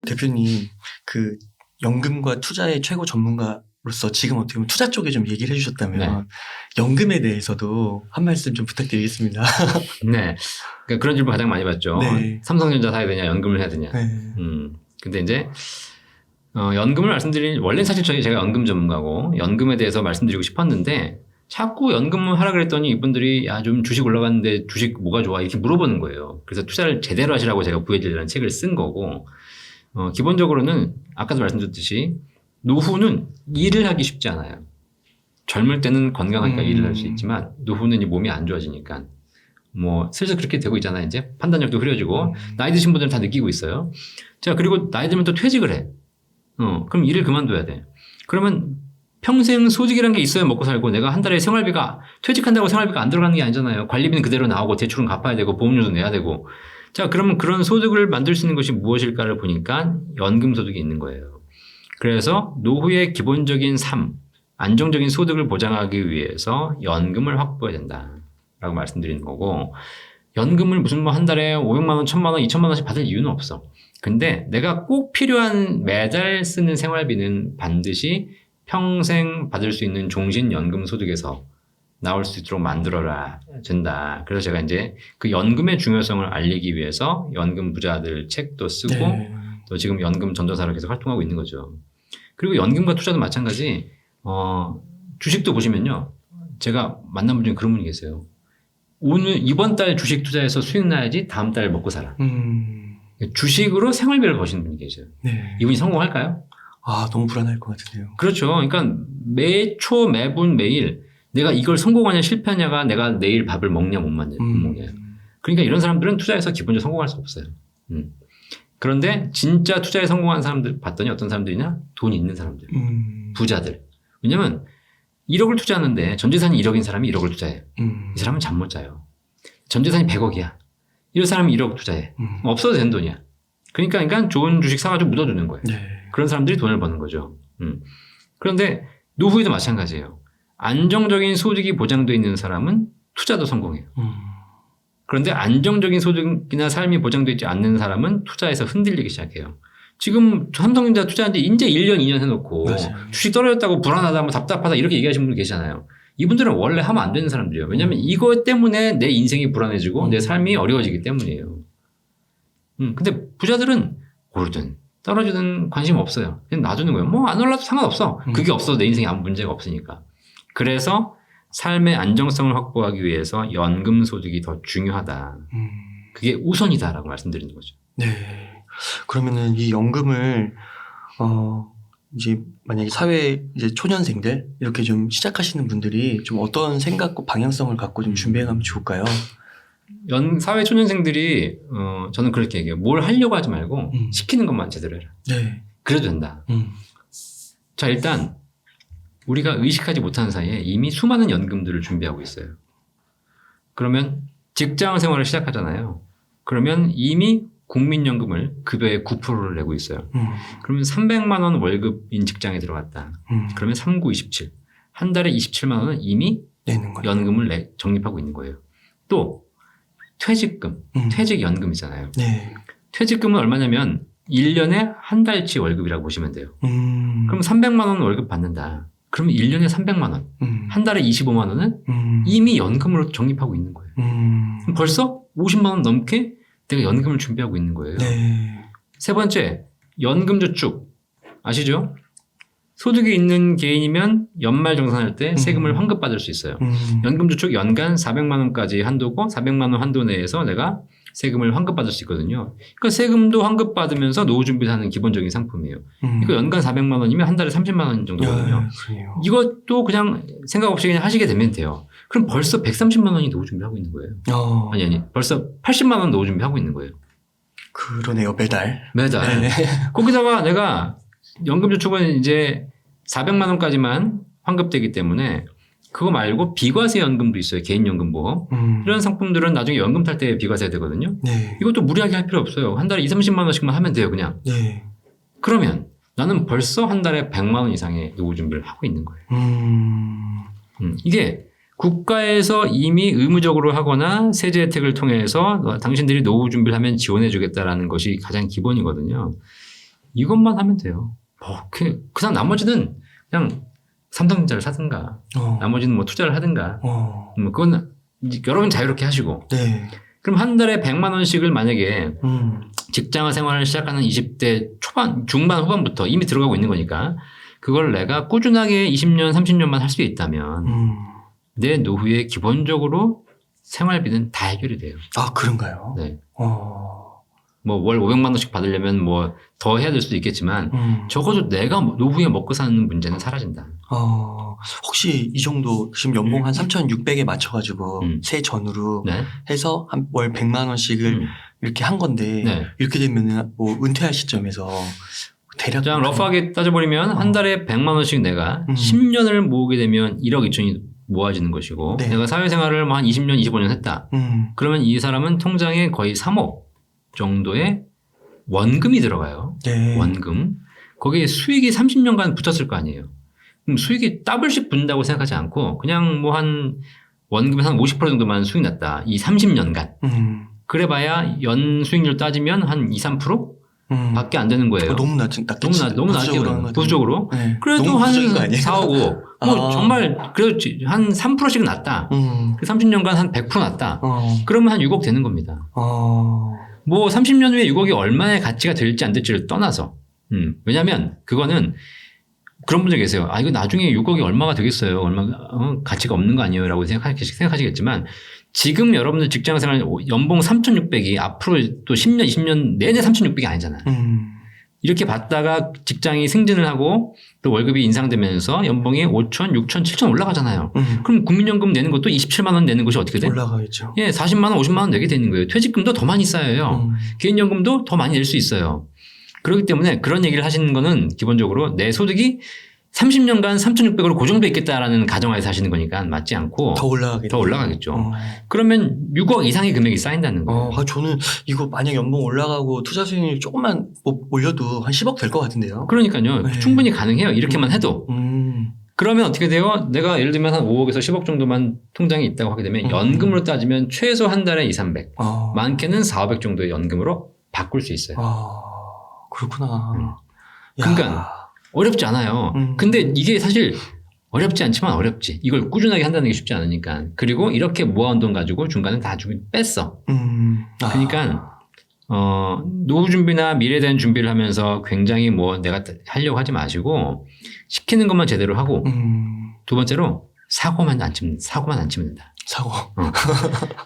대표님, 그 연금과 투자의 최고 전문가로서 지금 어떻게 보면 투자 쪽에 좀 얘기를 해주셨다면 네. 연금에 대해서도 한 말씀 좀 부탁드리겠습니다. 네. 그러니까 그런 질문 가장 많이 받죠. 네. 삼성전자 사야 되냐, 연금을 해야 되냐. 네. 근데 이제, 연금을 원래는 사실 제가 연금 전문가고, 연금에 대해서 말씀드리고 싶었는데, 자꾸 연금을 하라 그랬더니 이분들이, 야, 좀 주식 올라갔는데 주식 뭐가 좋아? 이렇게 물어보는 거예요. 그래서 투자를 제대로 하시라고 제가 구해드리라는 책을 쓴 거고, 기본적으로는 아까도 말씀드렸듯이, 노후는 일을 하기 쉽지 않아요. 젊을 때는 건강하니까 일을 할 수 있지만, 노후는 이제 몸이 안 좋아지니까, 뭐 슬슬 그렇게 되고 있잖아요. 이제 판단력도 흐려지고 나이 드신 분들은 다 느끼고 있어요. 자, 그리고 나이 들면 또 퇴직을 해. 그럼 일을 그만둬야 돼. 그러면 평생 소득이라는 게 있어야 먹고 살고, 내가 한 달에 생활비가, 퇴직한다고 생활비가 안 들어가는 게 아니잖아요. 관리비는 그대로 나오고 대출은 갚아야 되고 보험료도 내야 되고. 자, 그러면 그런 소득을 만들 수 있는 것이 무엇일까를 보니까 연금 소득이 있는 거예요. 그래서 노후의 기본적인 삶, 안정적인 소득을 보장하기 위해서 연금을 확보해야 된다 라고 말씀드리는 거고, 연금을 무슨 뭐 한 달에 500만 원, 1000만 원, 2000만 원씩 받을 이유는 없어. 근데 내가 꼭 필요한 매달 쓰는 생활비는 반드시 평생 받을 수 있는 종신연금 소득에서 나올 수 있도록 만들어라 된다. 그래서 제가 이제 그 연금의 중요성을 알리기 위해서 연금 부자들 책도 쓰고, 네. 또 지금 연금 전도사로 계속 활동하고 있는 거죠. 그리고 연금과 투자도 마찬가지, 주식도 보시면요. 제가 만나본 중에 그런 분이 계세요. 이번 달 주식 투자해서 수익 나야지 다음 달 먹고 살아. 주식으로 생활비를 버시는 분이 계세요. 네. 이분이 성공할까요? 아, 너무 불안할 것 같은데요. 그렇죠. 그러니까 매초, 매분, 매일 내가 이걸 성공하냐 실패하냐가 내가 내일 밥을 먹냐 못 먹냐. 그러니까 이런 사람들은 투자에서 기본적으로 성공할 수 없어요. 그런데 진짜 투자에 성공한 사람들 봤더니 어떤 사람들이냐? 돈이 있는 사람들. 부자들. 왜냐면 1억을 투자하는데 전재산이 1억인 사람이 1억을 투자해. 이 사람은 잠 못 자요. 전재산이 100억이야. 이런 사람이 1억 투자해. 없어도 되는 돈이야. 그러니까 좋은 주식 사가지고 묻어두는 거예요. 네. 그런 사람들이 돈을 버는 거죠. 그런데 노후에도 마찬가지예요. 안정적인 소득이 보장되어 있는 사람은 투자도 성공해요. 그런데 안정적인 소득이나 삶이 보장되어 있지 않는 사람은 투자에서 흔들리기 시작해요. 지금 삼성전자 투자하는데 이제 1년, 2년 해놓고 맞아요. 주식 떨어졌다고 불안하다, 뭐 답답하다 이렇게 얘기하시는 분들 계시잖아요. 이분들은 원래 하면 안 되는 사람들이에요. 왜냐하면 이것 때문에 내 인생이 불안해지고 내 삶이 어려워지기 때문이에요. 근데 부자들은 오르든 떨어지든 관심 없어요. 그냥 놔두는 거예요. 뭐 안 올라도 상관없어. 그게 없어도 내 인생에 아무 문제가 없으니까. 그래서 삶의 안정성을 확보하기 위해서 연금 소득이 더 중요하다. 그게 우선이다라고 말씀드리는 거죠. 네. 그러면은 이 연금을 이제 만약에 사회 이제 초년생들 이렇게 좀 시작하시는 분들이 좀 어떤 생각과 방향성을 갖고 좀 준비해가면 좋을까요? 사회 초년생들이 저는 그렇게 얘기해요. 뭘 하려고 하지 말고 시키는 것만 제대로 해라. 네. 그래도 된다. 자, 일단 우리가 의식하지 못하는 사이에 이미 수많은 연금들을 준비하고 있어요. 그러면 직장 생활을 시작하잖아요. 그러면 이미 국민연금을 급여의 9%를 내고 있어요. 그러면 300만 원 월급인 직장에 들어갔다. 그러면 3927. 한 달에 27만 원은 이미 내는 거예요. 연금을 적립하고 있는 거예요. 또 퇴직금, 퇴직연금 있잖아요. 네. 퇴직금은 얼마냐면 1년에 한 달치 월급이라고 보시면 돼요. 그럼 300만 원 월급 받는다. 그러면 1년에 300만 원, 한 달에 25만 원은 이미 연금으로 적립하고 있는 거예요. 그럼 벌써 50만 원 넘게 내가 연금을 준비하고 있는 거예요. 네. 세 번째, 연금저축. 아시죠? 소득이 있는 개인이면 연말정산할 때 세금을 환급받을 수 있어요. 연금저축 연간 400만 원까지 한도고 400만 원 한도 내에서 내가 세금을 환급받을 수 있거든요. 그러니까 세금도 환급받으면서 노후 준비를 하는 기본적인 상품이에요. 이거 연간 400만 원이면 한 달에 30만 원 정도거든요. 그래요. 이것도 그냥 생각 없이 그냥 하시게 되면 돼요. 그럼 벌써 130만 원이 노후 준비하고 있는 거예요. 아니. 벌써 80만 원 노후 준비하고 있는 거예요. 그러네요. 매달. 매달. 네. 거기다가 내가 연금저축은 이제 400만 원까지만 환급되기 때문에 그거 말고 비과세 연금도 있어요. 개인연금보험. 이런 상품들은 나중에 연금 탈 때 비과세 되거든요. 네. 이것도 무리하게 할 필요 없어요. 한 달에 20-30만 원씩만 하면 돼요. 그냥. 네. 그러면 나는 벌써 한 달에 100만 원 이상의 노후 준비를 하고 있는 거예요. 이게 국가에서 이미 의무적으로 하거나 세제 혜택을 통해서 당신들이 노후 준비를 하면 지원해 주겠다라는 것이 가장 기본이거든요. 이것만 하면 돼요. 그냥 나머지는 그냥 삼성전자를 사든가, 나머지는 뭐 투자를 하든가, 뭐 그건 여러분 자유롭게 하시고. 네. 그럼 한 달에 100만 원씩을 만약에 직장 생활을 시작하는 20대 초반, 중반, 후반부터 이미 들어가고 있는 거니까 그걸 내가 꾸준하게 20년, 30년만 할 수 있다면 내 노후에 기본적으로 생활비는 다 해결이 돼요. 아, 그런가요? 네. 뭐 월 500만 원씩 받으려면 뭐 더 해야 될 수도 있겠지만 적어도 내가 노후에 먹고 사는 문제는 사라진다. 혹시 이 정도 지금 연봉 한 3,600에 맞춰가지고 세 전후로 네. 해서 한 월 100만 원씩을 이렇게 한 건데 네. 이렇게 되면은 뭐 은퇴할 시점에서 대략 그냥 러프하게 따져버리면 한 달에 100만 원씩 내가 10년을 모으게 되면 1억 2천이 모아지는 것이고 네. 내가 사회생활을 뭐 한 20년, 25년 했다. 그러면 이 사람은 통장에 거의 3억 정도의 원금이 들어가요. 네. 원금. 거기에 수익이 30년간 붙었을 거 아니에요. 그럼 수익이 더블씩 붙는다고 생각하지 않고 그냥 뭐 한 원금에서 한 50% 정도만 수익 났다. 이 30년간. 그래봐야 연 수익률 따지면 한 2, 3%? 밖에 안 되는 거예요. 너무 낮겠지. 너무 낮죠. 부수적으로. 네. 그래도 너무 한 부수적인 거 아니에요? 4, 5. 뭐 정말 그래도 한 3%씩은 낮다. 그 30년간 한 100% 낮다. 그러면 한 6억 되는 겁니다. 뭐 30년 후에 6억이 얼마의 가치가 될지 안 될지를 떠나서. 왜냐면 그거는 그런 분들 계세요. 이거 나중에 6억이 얼마가 되겠어요. 가치가 없는 거 아니에요. 라고 생각하시겠지만 지금 여러분들 직장생활 연봉 3,600이 앞으로 또 10년, 20년 내내 3,600이 아니잖아요. 이렇게 받다가 직장이 승진을 하고 또 월급이 인상되면서 연봉이 5천, 6천, 7천 올라가잖아요. 그럼 국민연금 내는 것도 27만 원 내는 것이 어떻게 돼? 올라가겠죠. 예, 40만 원, 50만 원 내게 되는 거예요. 퇴직금도 더 많이 쌓여요. 개인연금도 더 많이 낼 수 있어요. 그렇기 때문에 그런 얘기를 하시는 거는 기본적으로 내 소득이 30년간 3,600으로 고정돼 있겠다라는 가정하에서 하시는 거니까 맞지 않고 더 올라가겠죠. 그러면 6억 이상의 금액이 쌓인다는 거예요. 저는 이거 만약 연봉 올라가고 투자 수익률 조금만 올려도 한 10억 될 것 같은데요. 그러니까요. 네. 충분히 가능해요. 이렇게만 해도. 그러면 어떻게 돼요? 내가 예를 들면 한 5억에서 10억 정도만 통장에 있다고 하게 되면 연금으로 따지면 최소 한 달에 2, 300. 많게는 4, 500 정도의 연금으로 바꿀 수 있어요. 그렇구나. 그러니까 어렵지 않아요. 근데 이게 사실 어렵지 않지만 어렵지. 이걸 꾸준하게 한다는 게 쉽지 않으니까. 그리고 이렇게 모아온 돈 가지고 중간에 다 뺐어. 그러니까 노후 준비나 미래에 대한 준비를 하면서 굉장히 뭐 내가 하려고 하지 마시고 시키는 것만 제대로 하고 두 번째로 사고만 안 치면 된다. 사고.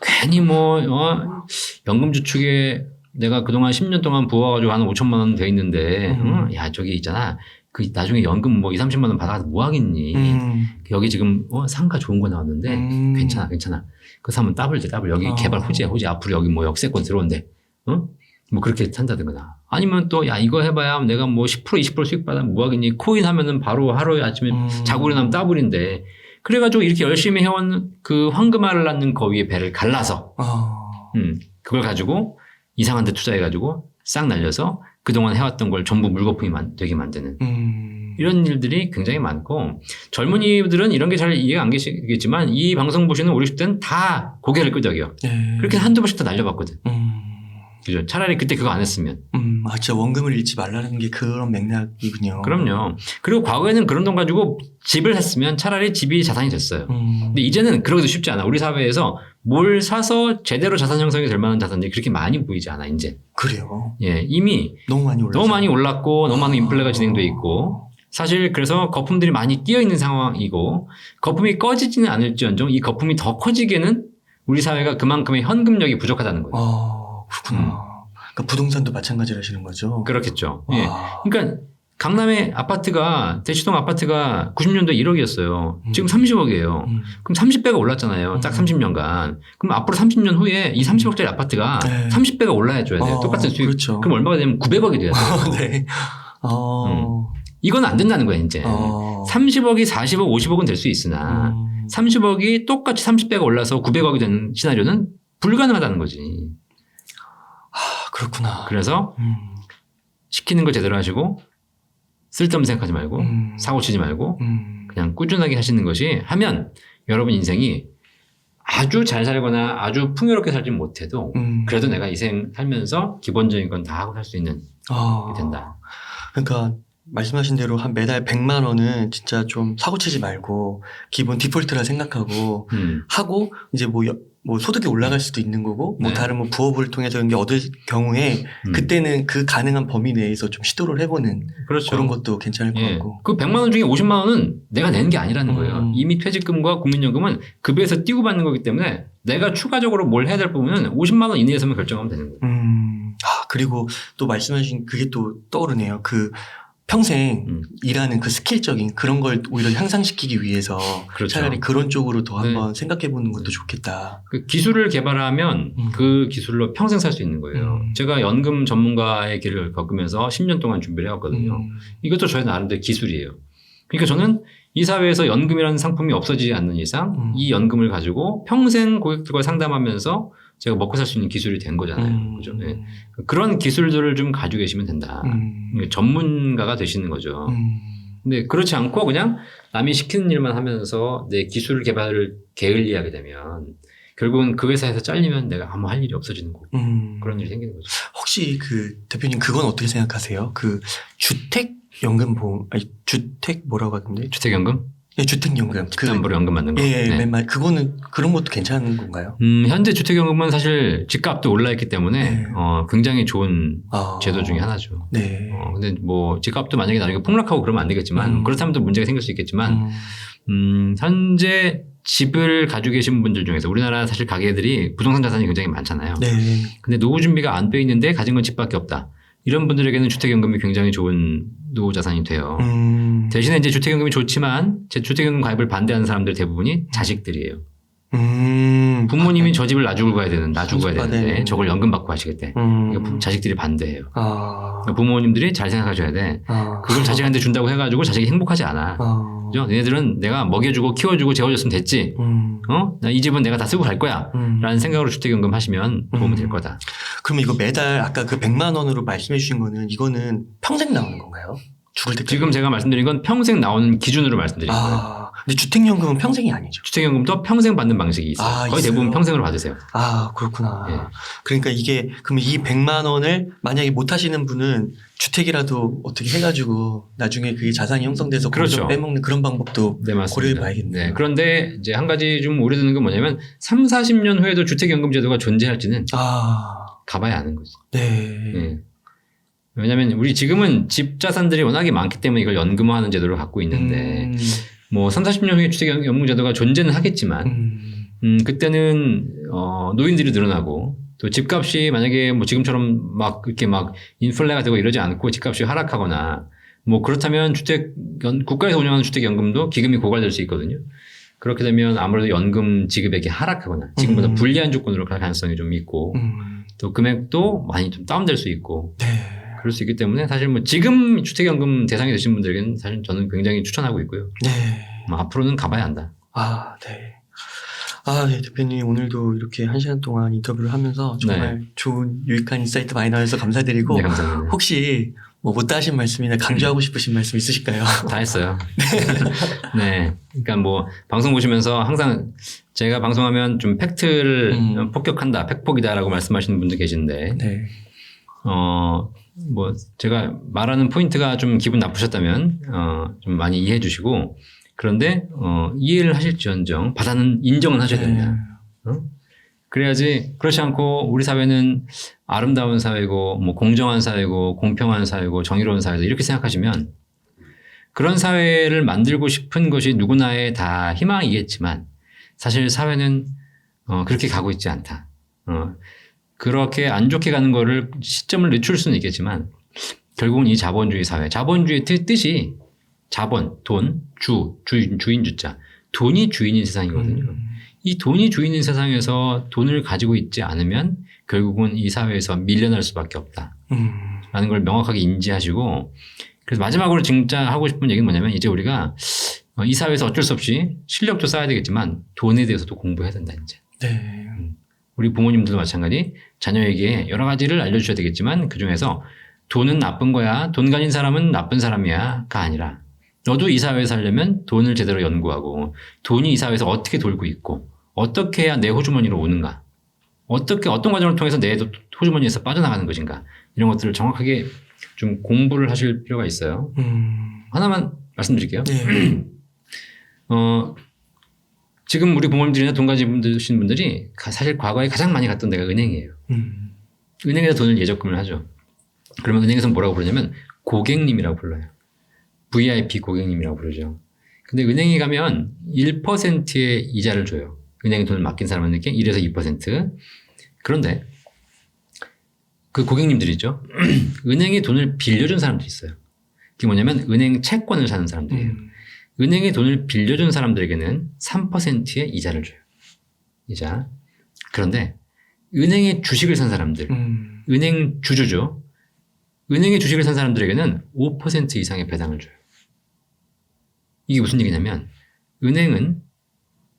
괜히 연금 저축에 내가 그동안 10년 동안 부어가지고 한 5천만 원 돼 있는데 야 저기 있잖아. 그 나중에 연금 뭐 2, 30만 원 받아서 뭐 하겠니? 여기 지금 상가 좋은 거 나왔는데 괜찮아. 그 사면 더블 여기 개발 호재 앞으로 여기 뭐 역세권 들어온대. 뭐 그렇게 산다든가. 아니면 또 야 이거 해봐야 내가 뭐 10% 20% 수익 받으면 뭐 하겠니? 코인 하면은 바로 하루에 아침에 자고 일어나면 더블인데. 그래가지고 이렇게 열심히 해온 그 황금알을 낳는 거 위에 배를 갈라서 그걸 가지고 이상한 데 투자해가지고 싹 날려서 그동안 해왔던 걸 전부 물거품이 되게 만드는 이런 일들이 굉장히 많고 젊은이들은 이런 게 잘 이해가 안 계시겠지만 이 방송 보시는 50, 60대는 다 고개를 끄덕여. 그렇게 한두 번씩 다 날려봤거든. 그죠? 차라리 그때 그거 안 했으면. 진짜 원금을 잃지 말라는 게 그런 맥락이군요. 그럼요. 그리고 과거에는 그런 돈 가지고 집을 샀으면 차라리 집이 자산이 됐어요. 근데 이제는 그러기도 쉽지 않아. 우리 사회에서 뭘 사서 제대로 자산 형성이 될 만한 자산들이 그렇게 많이 보이지 않아, 이제. 그래요. 예, 이미 너무 많이 올랐고, 너무 많은 인플레가 진행돼 있고, 사실 그래서 거품들이 많이 끼어 있는 상황이고, 거품이 꺼지지는 않을지언정 이 거품이 더 커지게는 우리 사회가 그만큼의 현금력이 부족하다는 거예요. 그렇구나. 그러니까 부동산도 마찬가지로 하시는 거죠? 그렇겠죠. 예. 그러니까 강남의 아파트가, 대치동 아파트가 90년도에 1억이었어요. 지금 30억이에요. 그럼 30배가 올랐잖아요. 딱 30년간. 그럼 앞으로 30년 후에 이 30억짜리 아파트가 30배가 올라야줘야 돼요. 똑같은 수익. 그렇죠. 그럼 얼마가 되면 900억이 돼야 돼요. 네. 이건 안 된다는 거야, 이제. 30억이 40억, 50억은 될 수 있으나 30억이 똑같이 30배가 올라서 900억이 되는 시나리오는 불가능하다는 거지. 그렇구나. 그래서 시키는 걸 제대로 하시고 쓸데없는 생각하지 말고 사고 치지 말고 그냥 꾸준하게 하시는 것이 하면 여러분 인생이 아주 잘 살거나 아주 풍요롭게 살지 못해도 그래도 내가 이 생 살면서 기본적인 건 다 하고 살 수 있는 게 된다. 그러니까 말씀하신 대로 한 매달 100만 원은 진짜 좀 사고 치지 말고 기본 디폴트라 생각하고 하고 이제 뭐 소득이 올라갈 수도 있는 거고 뭐 네. 다른 뭐 부업을 통해서 이런 게 얻을 경우에 그때는 그 가능한 범위 내에서 좀 시도를 해보는 그렇죠. 그런 것도 괜찮을 것 예. 같고. 그 100만 원 중에 50만 원은 내가 내는 게 아니라는 거예요. 음. 이미 퇴직금과 국민연금은 급여에서 띄고 받는 거기 때문에 내가 추가적으로 뭘 해야 될 부분은 50만 원 이내에서만 결정하면 되는 거예요. 그리고 또 말씀하신 그게 또 떠오르네요. 그 평생 일하는 그 스킬적인 그런 걸 오히려 향상시키기 위해서 그렇죠. 차라리 그런 쪽으로 더 네. 한번 생각해 보는 것도 좋겠다. 그 기술을 개발하면 그 기술로 평생 살 수 있는 거예요. 제가 연금 전문가의 길을 겪으면서 10년 동안 준비를 해왔거든요. 이것도 저의 나름대로 기술이에요. 그러니까 저는 이 사회에서 연금이라는 상품이 없어지지 않는 이상 이 연금을 가지고 평생 고객들과 상담하면서 제가 먹고 살 수 있는 기술이 된 거잖아요. 그죠? 네. 그런 기술들을 좀 가지고 계시면 된다. 그러니까 전문가가 되시는 거죠. 근데 그렇지 않고 그냥 남이 시키는 일만 하면서 내 기술 개발을 게을리하게 되면 결국은 그 회사에서 잘리면 내가 아무 할 일이 없어지는 거고 그런 일이 생기는 거죠. 혹시 그 대표님 그건 어떻게 생각하세요? 그 주택연금보험, 아니 주택 뭐라고 하던데? 주택연금? 네, 주택연금. 집담보로 연금 받는 거. 예, 네. 맨날 그거는 그런 것도 괜찮은 건가요? 현재 주택연금은 사실 집값도 올라있기 때문에 네. 굉장히 좋은 아, 제도 중에 하나죠. 네. 근데 뭐 집값도 만약에 나중에 폭락하고 그러면 안 되겠지만 그렇다면 또 문제가 생길 수 있겠지만 현재 집을 가지고 계신 분들 중에서 우리나라 사실 가계들이 부동산 자산이 굉장히 많잖아요. 네. 근데 노후 준비가 안 돼 있는데 가진 건 집밖에 없다. 이런 분들에게는 주택연금이 굉장히 좋은 노후 자산이 돼요. 대신에 이제 주택연금이 좋지만 제 주택연금 가입을 반대하는 사람들 대부분이 자식들이에요. 부모님이 저 집을 놔주고 가야 되는데 저걸 연금 받고 하시겠대. 그러니까 자식들이 반대해요. 그러니까 부모님들이 잘 생각하셔야 돼. 그걸 자식한테 준다고 해가지고 자식이 행복하지 않아. 그죠? 얘네들은 내가 먹여주고 키워주고 재워줬으면 됐지. 이 집은 내가 다 쓰고 갈 거야. 라는 생각으로 주택연금 하시면 도움이 될 거다. 그러면 이거 매달 아까 그 100만 원으로 말씀해 주신 거는 이거는 평생 나오는 건가요? 죽을 때까지? 지금 제가 말씀드린 건 평생 나오는 기준으로 말씀드린 거예요. 근데 주택연금은 평생이 아니죠. 주택연금도 평생 받는 방식이 있어요. 거의 있어요? 대부분 평생으로 받으세요. 그렇구나. 예. 그러니까 이게, 그러면 이 100만 원을 만약에 못 하시는 분은 주택이라도 어떻게 해가지고 나중에 그게 자산이 형성돼서 그렇죠. 빼먹는 그런 방법도 네, 맞습니다. 고려해 봐야겠네요. 네, 그런데 이제 한 가지 좀 우려되는 건 뭐냐면 3, 40년 후에도 주택연금 제도가 존재할지는 가봐야 아는 거죠. 네. 네. 왜냐하면 우리 지금은 집 자산들이 워낙에 많기 때문에 이걸 연금화하는 제도를 갖고 있는데 뭐 3, 40년 후에 주택연금 제도가 존재는 하겠지만 그때는 노인들이 늘어나고 또 집값이 만약에 뭐 지금처럼 막 이렇게 막 인플레가 되고 이러지 않고 집값이 하락하거나 뭐 그렇다면 국가에서 운영하는 주택연금도 기금이 고갈될 수 있거든요. 그렇게 되면 아무래도 연금 지급액이 하락하거나 지금보다 불리한 조건으로 갈 가능성이 좀 있고 또 금액도 많이 좀 다운될 수 있고 네. 그럴 수 있기 때문에 사실 뭐 지금 주택연금 대상이 되신 분들에게는 사실 저는 굉장히 추천하고 있고요. 네. 앞으로는 가봐야 한다. 네. 네, 대표님 오늘도 이렇게 1시간 동안 인터뷰를 하면서 정말 좋은 유익한 인사이트 많이 나와서 감사드리고 네, 감사합니다. 혹시 뭐 못다 하신 말씀이나 강조하고 싶으신 말씀 있으실까요? 다 했어요. 네. 그러니까 뭐 방송 보시면서 항상 제가 방송하면 좀 팩트를 폭격한다, 팩폭이다라고 말씀하시는 분도 계신데 네. 뭐 제가 말하는 포인트가 좀 기분 나쁘셨다면 좀 많이 이해해 주시고 그런데 이해를 하실지언정 인정은 하셔야 됩니다. 그래야지 그렇지 않고 우리 사회는 아름다운 사회고 뭐 공정한 사회고 공평한 사회고 정의로운 사회다 이렇게 생각하시면 그런 사회를 만들고 싶은 것이 누구나의 다 희망이겠지만 사실 사회는 그렇게 가고 있지 않다. 그렇게 안 좋게 가는 거를 시점을 늦출 수는 있겠지만 결국은 이 자본주의 사회, 자본주의의 뜻이 자본, 돈, 주인 주자, 돈이 주인인 세상이거든요. 이 돈이 주인인 세상에서 돈을 가지고 있지 않으면 결국은 이 사회에서 밀려날 수밖에 없다. 라는 걸 명확하게 인지하시고 그래서 마지막으로 진짜 하고 싶은 얘기는 뭐냐면 이제 우리가 이 사회에서 어쩔 수 없이 실력도 쌓아야 되겠지만 돈에 대해서도 공부해야 된다 이제. 네. 우리 부모님들도 마찬가지 자녀에게 여러 가지를 알려주셔야 되겠지만 그중에서 돈은 나쁜 거야. 돈 가진 사람은 나쁜 사람이야.가 아니라 너도 이 사회에 살려면 돈을 제대로 연구하고 돈이 이 사회에서 어떻게 돌고 있고 어떻게 해야 내 호주머니로 오는가 어떤 과정을 통해서 내 호주머니에서 빠져나가는 것인가 이런 것들을 정확하게 좀 공부를 하실 필요가 있어요. 하나만 말씀드릴게요. 네. 지금 우리 부모님들이나 돈 가진 분들이 사실 과거에 가장 많이 갔던 데가 은행이에요. 은행에서 돈을 예적금을 하죠. 그러면 은행에서 뭐라고 부르냐면 고객님이라고 불러요. VIP 고객님이라고 부르죠. 근데 은행에 가면 1%의 이자를 줘요. 은행에 돈을 맡긴 사람한테 1에서 2%. 그런데 그 고객님들이죠. 은행에 돈을 빌려준 사람들이 있어요. 그게 뭐냐면 은행 채권을 사는 사람들이에요. 은행에 돈을 빌려준 사람들에게는 3%의 이자를 줘요. 이자. 그런데 은행에 주식을 산 사람들, 은행 주주죠. 은행에 주식을 산 사람들에게는 5% 이상의 배당을 줘요. 이게 무슨 얘기냐면 은행은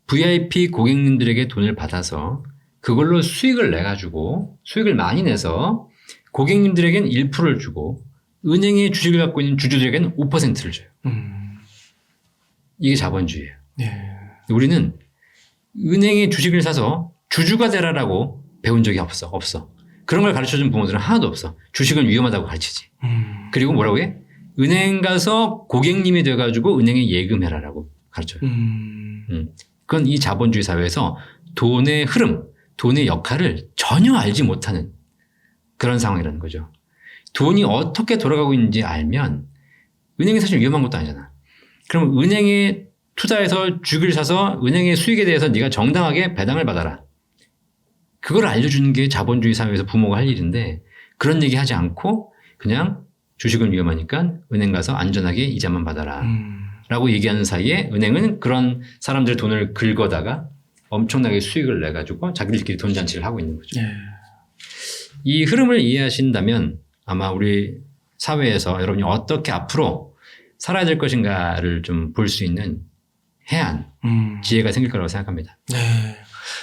VIP 고객님들에게 돈을 받아서 그걸로 수익을 내가지고 수익을 많이 내서 고객님들에겐 1%를 주고 은행에 주식을 갖고 있는 주주들에게는 5%를 줘요. 이게 자본주의예요. 네. 우리는 은행에 주식을 사서 주주가 되라라고 배운 적이 없어. 그런 걸 가르쳐준 부모들은 하나도 없어. 주식은 위험하다고 가르치지. 그리고 뭐라고 해? 은행 가서 고객님이 돼가지고 은행에 예금해라라고 가르쳐요. 그건 이 자본주의 사회에서 돈의 흐름, 돈의 역할을 전혀 알지 못하는 그런 상황이라는 거죠. 돈이 어떻게 돌아가고 있는지 알면 은행이 사실 위험한 것도 아니잖아. 그럼 은행에 투자해서 주식을 사서 은행의 수익에 대해서 네가 정당하게 배당을 받아라. 그걸 알려주는 게 자본주의 사회에서 부모가 할 일인데 그런 얘기 하지 않고 그냥 주식은 위험하니까 은행 가서 안전하게 이자만 받아라. 라고 얘기하는 사이에 은행은 그런 사람들의 돈을 긁어다가 엄청나게 수익을 내가지고 자기들끼리 돈잔치를 하고 있는 거죠. 네. 이 흐름을 이해하신다면 아마 우리 사회에서 여러분이 어떻게 앞으로 살아야 될 것인가를 좀 볼 수 있는 해안, 지혜가 생길 거라고 생각합니다. 네.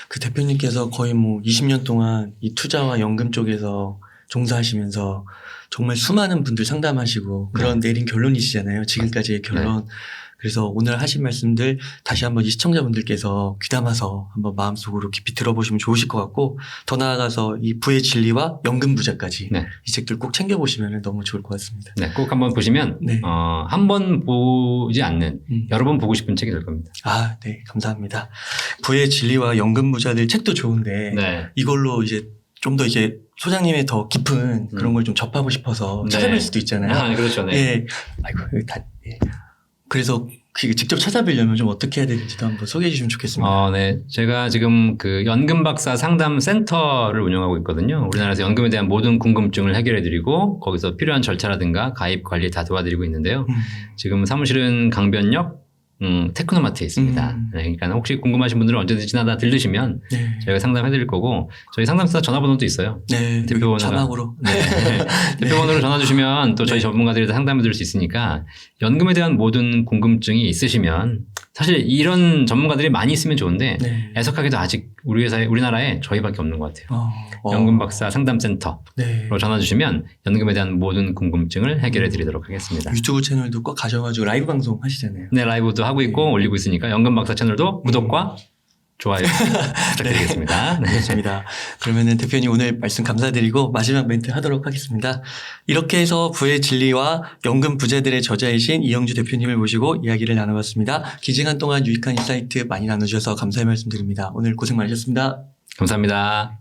그 대표님께서 거의 뭐 20년 동안 이 투자와 연금 쪽에서 종사하시면서 정말 수많은 분들 상담하시고 그런 내린 결론이시잖아요. 지금까지의 결론. 그래서 오늘 하신 말씀들 다시 한번 이 시청자분들께서 귀담아서 한번 마음속으로 깊이 들어보시면 좋으실 것 같고 더 나아가서 이 부의 진리와 연금 부자까지 이 책들 꼭 챙겨보시면 너무 좋을 것 같습니다. 네, 꼭 한번 보시면 한 번 보지 않는 여러 번 보고 싶은 책이 될 겁니다. 아, 네, 감사합니다. 부의 진리와 연금 부자들 책도 좋은데 이걸로 이제 좀 더 이제 소장님의 더 깊은 그런 걸 좀 접하고 싶어서 찾아뵐 수도 있잖아요. 아, 그렇죠. 네. 예. 아이고, 그래서 직접 찾아뵈려면 좀 어떻게 해야 되는지도 한번 소개해 주시면 좋겠습니다. 네. 제가 지금 그 연금 박사 상담 센터를 운영하고 있거든요. 우리나라에서 연금에 대한 모든 궁금증을 해결해 드리고 거기서 필요한 절차라든가 가입 관리 다 도와드리고 있는데요. 지금 사무실은 강변역 테크노마트에 있습니다. 네, 그러니까 혹시 궁금하신 분들은 언제든지 지나다 들르시면 저희가 상담해 드릴 거고 저희 상담센터 전화번호도 있어요. 네, 대표번호가 자막으로. 대표번호로 전화 주시면 또 저희 전문가들이 다 상담해 드릴 수 있으니까 연금에 대한 모든 궁금증이 있으시면 사실 이런 전문가들이 많이 있으면 좋은데 애석하게도 아직 우리나라에 저희밖에 없는 것 같아요. 연금 박사 상담센터로 전화 주시면 연금에 대한 모든 궁금증을 해결해 드리도록 하겠습니다. 유튜브 채널도 꼭 가셔가지고 라이브 방송 하시잖아요. 네, 라이브도 하고 있고 올리고 있으니까 연금 박사 채널도 구독과 좋아요 부탁드리겠습니다. 네. 좋습니다. 그러면은 대표님 오늘 말씀 감사드리고 마지막 멘트 하도록 하겠습니다. 이렇게 해서 부의 진리와 연금 부자들의 저자이신 이영주 대표님을 모시고 이야기를 나눠봤습니다. 긴 시간 동안 유익한 인사이트 많이 나눠주셔서 감사의 말씀드립니다. 오늘 고생 많으셨습니다. 감사합니다.